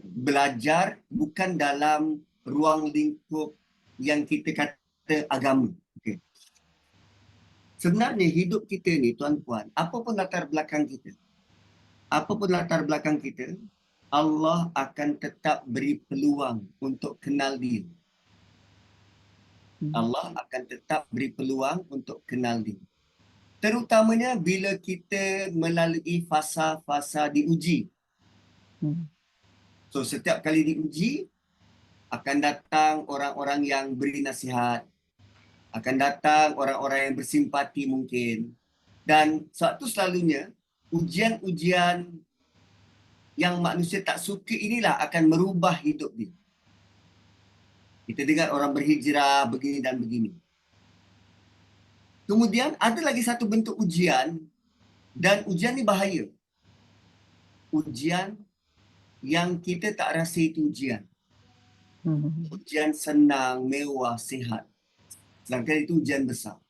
belajar bukan dalam ruang lingkup yang kita kata agama. Okay. Sebenarnya hidup kita ni tuan-puan, apapun latar belakang kita, Allah akan tetap beri peluang untuk kenal dia. Allah akan tetap beri peluang untuk kenal dia. Terutamanya bila kita melalui fasa-fasa diuji. So, setiap kali diuji, akan datang orang-orang yang beri nasihat. Akan datang orang-orang yang bersimpati mungkin. Dan suatu selalunya, ujian-ujian yang manusia tak suka inilah akan merubah hidup dia. Kita dengar orang berhijrah begini dan begini. Kemudian ada lagi satu bentuk ujian dan ujian ni bahaya. Ujian yang kita tak rasa itu ujian. Ujian senang, mewah, sihat. Sedangkan itu ujian besar.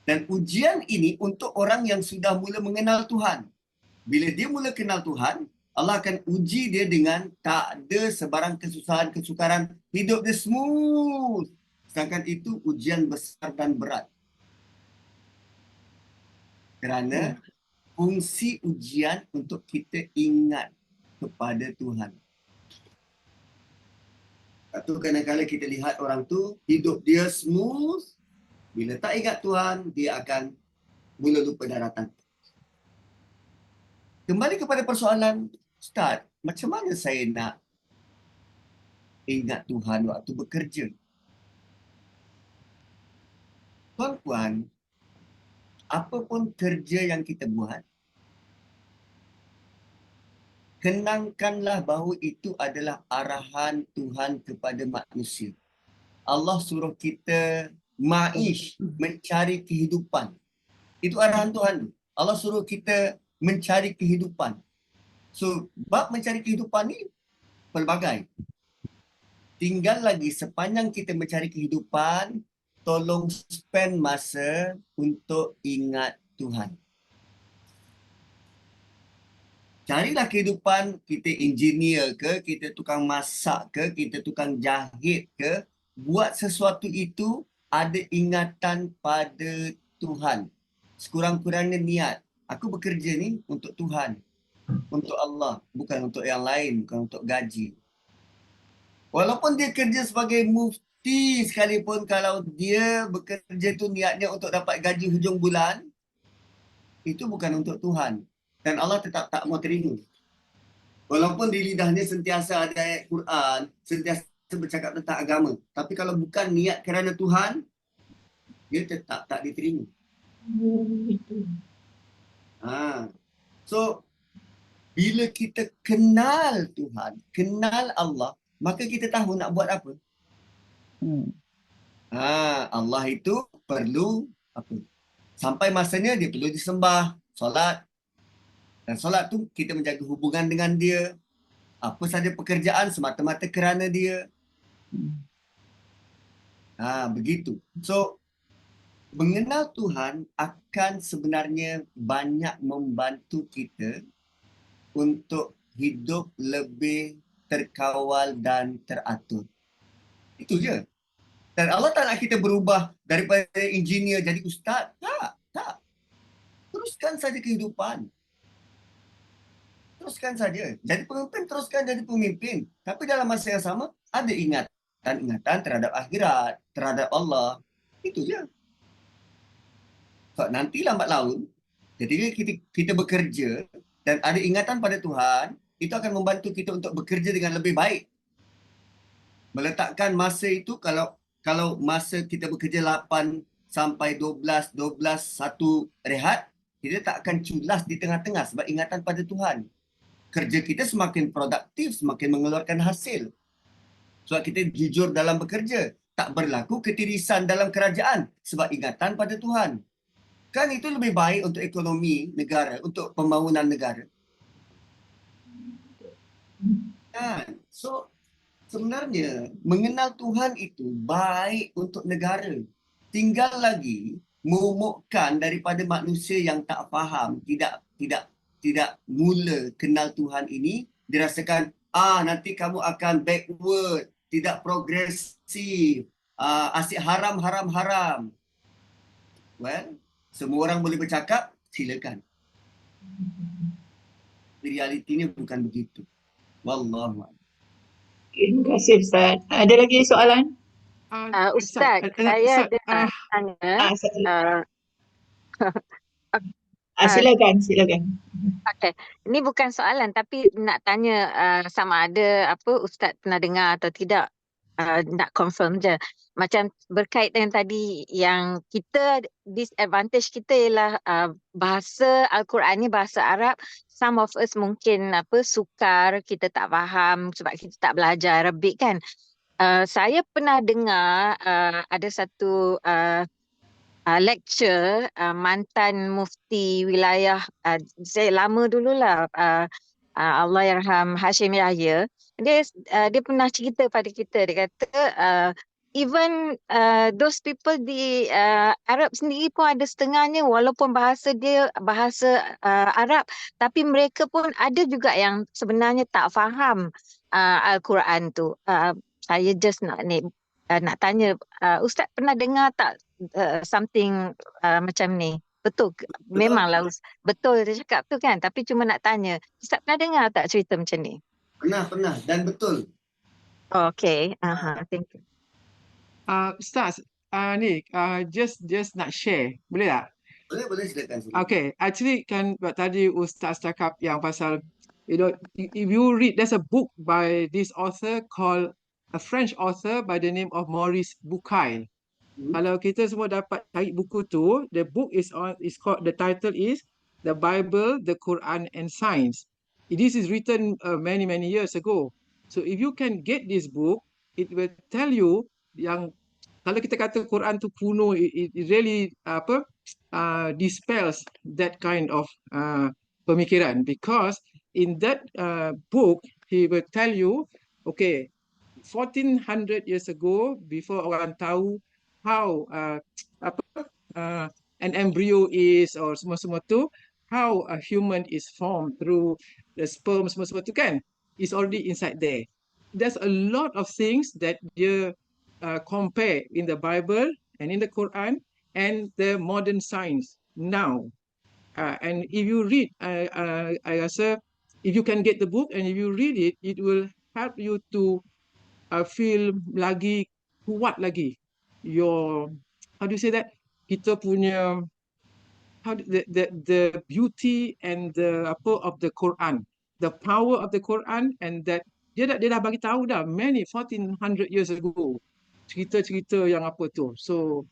Dan ujian ini untuk orang yang sudah mula mengenal Tuhan. Bila dia mula kenal Tuhan, Allah akan uji dia dengan tak ada sebarang kesusahan, kesukaran. Hidup dia smooth. Sedangkan itu ujian besar dan berat. Kerana fungsi ujian untuk kita ingat kepada Tuhan. Atau kadang-kadang kita lihat orang tu, hidup dia smooth. Bila tak ingat Tuhan, dia akan mula lupa daratan. Kembali kepada persoalan, Ustaz, macam mana saya nak ingat Tuhan waktu bekerja? Tuan-puan, apapun kerja yang kita buat, kenangkanlah bahawa itu adalah arahan Tuhan kepada manusia. Allah suruh kita ma'ish, mencari kehidupan. Itu arahan Tuhan. Allah suruh kita mencari kehidupan. So, bab mencari kehidupan ni pelbagai. Tinggal lagi sepanjang kita mencari kehidupan, tolong spend masa untuk ingat Tuhan. Carilah kehidupan, kita engineer ke, kita tukang masak ke, kita tukang jahit ke, buat sesuatu itu ada ingatan pada Tuhan. Sekurang-kurangnya niat. Aku bekerja ni untuk Tuhan, untuk Allah, bukan untuk yang lain, bukan untuk gaji. Walaupun dia kerja sebagai mufti sekalipun, kalau dia bekerja tu niatnya untuk dapat gaji hujung bulan, itu bukan untuk Tuhan. Dan Allah tetap tak mau terima. Walaupun di lidahnya sentiasa ada ayat Quran, sentiasa bercakap tentang agama. Tapi kalau bukan niat kerana Tuhan, dia tetap tak diterima. So, bila kita kenal Tuhan, kenal Allah, maka kita tahu nak buat apa. Allah itu perlu apa? Sampai masanya dia perlu disembah, solat. Dan solat tu kita menjaga hubungan dengan dia. Apa saja pekerjaan semata-mata kerana dia. Begitu. So, mengenal Tuhan akan sebenarnya banyak membantu kita untuk hidup lebih terkawal dan teratur. Itu je. Dan Allah tak nak kita berubah daripada engineer jadi ustaz. Tak. Teruskan saja kehidupan. Teruskan saja. Jadi pemimpin, teruskan jadi pemimpin. Tapi dalam masa yang sama, ada ingatan terhadap akhirat, terhadap Allah. Itu je. So, nanti lambat laun, ketika kita bekerja dan ada ingatan pada Tuhan, itu akan membantu kita untuk bekerja dengan lebih baik. Meletakkan masa itu, kalau masa kita bekerja 8 sampai 12, 1 rehat, kita tak akan culas di tengah-tengah sebab ingatan pada Tuhan. Kerja kita semakin produktif, semakin mengeluarkan hasil. Sebab kita jujur dalam bekerja. Tak berlaku ketirisan dalam kerajaan sebab ingatan pada Tuhan. Kan itu lebih baik untuk ekonomi negara, untuk pembangunan negara. Kan? So, sebenarnya mengenal Tuhan itu baik untuk negara. Tinggal lagi memumukkan daripada manusia yang tak faham, tidak mula kenal Tuhan ini, dirasakan nanti kamu akan backward, tidak progresif, asyik haram. Well, semua orang boleh bercakap, silakan. Realitinya bukan begitu. Wallahu a'lam. Terima kasih Ustaz. Ada lagi soalan? Ustaz, saya ada tanya. Silakan. Okay. Ini bukan soalan tapi nak tanya sama ada Ustaz pernah dengar atau tidak. Nak confirm je. Macam berkait dengan tadi yang kita, disadvantage kita ialah bahasa Al-Quran ni bahasa Arab. Some of us mungkin sukar, kita tak faham sebab kita tak belajar Arabic kan. Saya pernah dengar ada satu lecture mantan mufti wilayah saya lama dululah, Allahyarham Hashim Yahya. Dia pernah cerita pada kita, dia kata even those people di Arab sendiri pun ada setengahnya walaupun bahasa dia bahasa Arab, tapi mereka pun ada juga yang sebenarnya tak faham Al-Quran tu. Saya just nak tanya, Ustaz pernah dengar tak something macam ni? Betul, memanglah betul dia cakap tu kan, tapi cuma nak tanya, Ustaz pernah dengar tak cerita macam ni? Pernah dan betul. Okay, thank you. Ustaz, just nak share, boleh tak? Boleh silakan. Okay, actually kan tadi Ustaz cakap yang pasal, if you read, there's a book by this author called, a French author by the name of Maurice Bucaille. Kalau kita semua dapat cari buku tu, the book is called, the title is The Bible, the Quran and Science. This is written many years ago. So if you can get this book, it will tell you yang kalau kita kata Quran tu kuno, it really dispels that kind of pemikiran, because in that book he will tell you, okay, 1400 years ago, before orang tahu how an embryo is or semua-semua tu, how a human is formed through the sperm, semua-semua tu kan, is already inside there. There's a lot of things that dia compare in the Bible and in the Quran and the modern science now. And if you read, I rasa if you can get the book and if you read it, it will help you to feel lagi kuat lagi your, how do you say that, kita punya the beauty and the of the Quran, the power of the Quran, and that dia dah bagi tahu dah many 1400 years ago cerita-cerita yang apa tu. So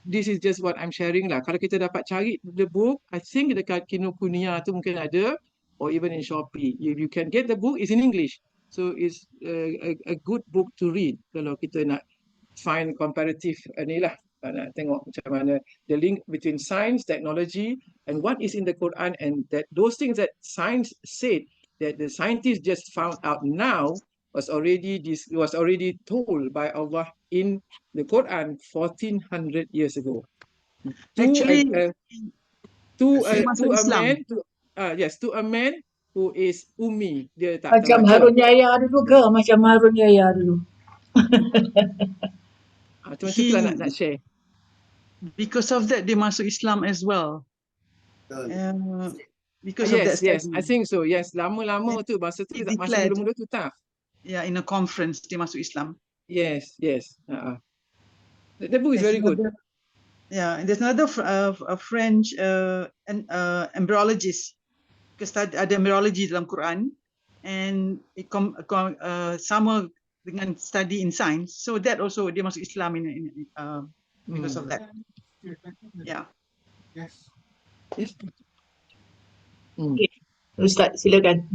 this is just what I'm sharing lah. Kalau kita dapat cari the book, I think dekat Kinokuniya tu mungkin ada, or even in Shopee. If you can get the book, it's in English. So it's a good book to read kalau kita nak find comparative ni lah. Nak tengok macam mana the link between science, technology, and what is in the Quran, and that those things that science said that the scientists just found out now was already told by Allah in the Quran 1400 years ago. Actually, To masuk a Islam. man, to a man who is ummi, dia tak Macam baca. Harun Yahya dulu ke? Macam Harun Yahya dulu. Macam tu lah nak share. Because of that, dia masuk Islam as well. Because of that Yes, study. I think so. Yes, lama-lama tu masa tu, He masa declared. mula-mula tu tak. Yeah, in a conference, dia masuk Islam. Yes. The book is very good. Yeah, and there's another a French embryologist, because ada embryology dalam Quran, and it sama dengan study in science. So that also dia masuk Islam because of that. Yeah. Yes. Okay. Ustaz, silakan.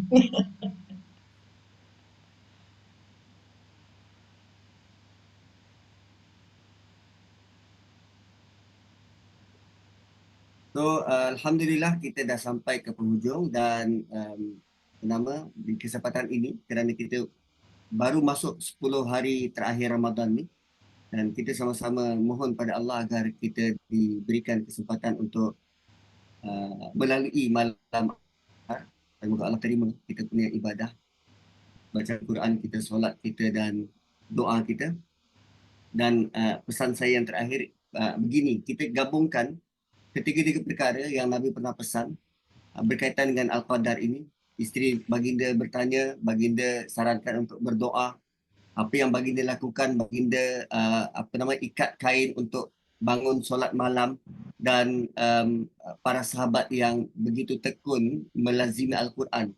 So alhamdulillah kita dah sampai ke penghujung, dan di kesempatan ini kerana kita baru masuk 10 hari terakhir Ramadan ni, dan kita sama-sama mohon pada Allah agar kita diberikan kesempatan untuk melalui malam dan moga Allah terima kita punya ibadah, baca Quran kita, solat kita dan doa kita. Dan pesan saya yang terakhir begini, kita gabungkan ketiga-tiga perkara yang Nabi pernah pesan berkaitan dengan Al-Qadar ini. Isteri baginda bertanya, baginda sarankan untuk berdoa. Apa yang baginda lakukan, baginda ikat kain untuk bangun solat malam, dan para sahabat yang begitu tekun melazimi Al-Quran.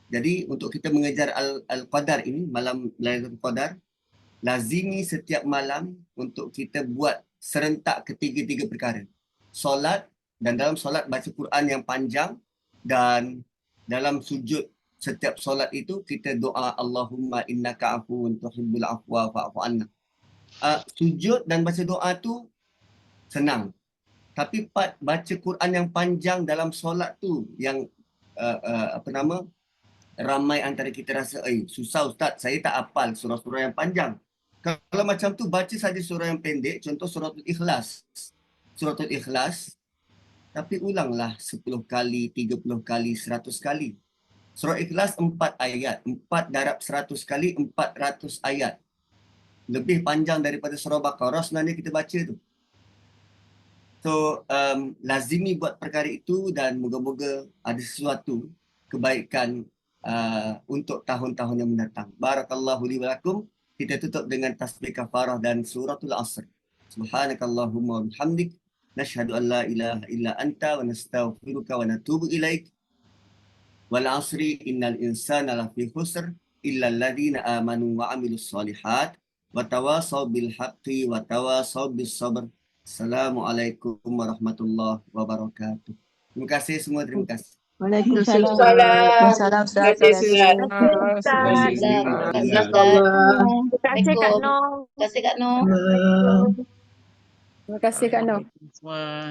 Jadi untuk kita mengejar Al-Qadar ini, malam Lailatul Qadar, lazimi setiap malam untuk kita buat serentak ketiga-tiga perkara. Solat, dan dalam solat baca Quran yang panjang, dan dalam sujud setiap solat itu kita doa Allahumma innaka afuwun tuhibbul afwa fa'fu anna. Sujud dan baca doa tu senang. Tapi part baca Quran yang panjang dalam solat tu yang ramai antara kita rasa susah Ustaz, saya tak hafal surah-surah yang panjang. Kalau macam tu baca saja surah yang pendek, contoh suratul Ikhlas. Suratul Ikhlas, tapi ulanglah 10 kali, 30 kali, 100 kali. Surah Ikhlas 4 ayat, 4 darab 100 kali, 400 ayat. Lebih panjang daripada surah Baqarah sebenarnya kita baca tu. So, lazimi buat perkara itu, dan moga-moga ada sesuatu kebaikan untuk tahun-tahun yang mendatang. Barakallahu li wa lakum. Kita tutup dengan tasbih kafarah dan suratul Asr. Subhanakallahumma wa bihamdik. Nashhadu an la ilaha illa anta wa nastaghfiruka wa natubu ilaik. Wal asri innal insana lafi khusr illa alladhina amanu wa amilus solihat wa tawasaw bil haqqi wa tawasaw bis sabr. Assalamualaikum warahmatullahi wabarakatuh. Terima kasih semua, terima kasih. Waalaikumsalam. Waalaikumsalam. Terima kasih, Ustaz. Terima kasih. Jazakallah. kasih Kak Assalamualaikum. Noh. Terima kasih Kak Noh. Terima kasih Kak Noh. Wah.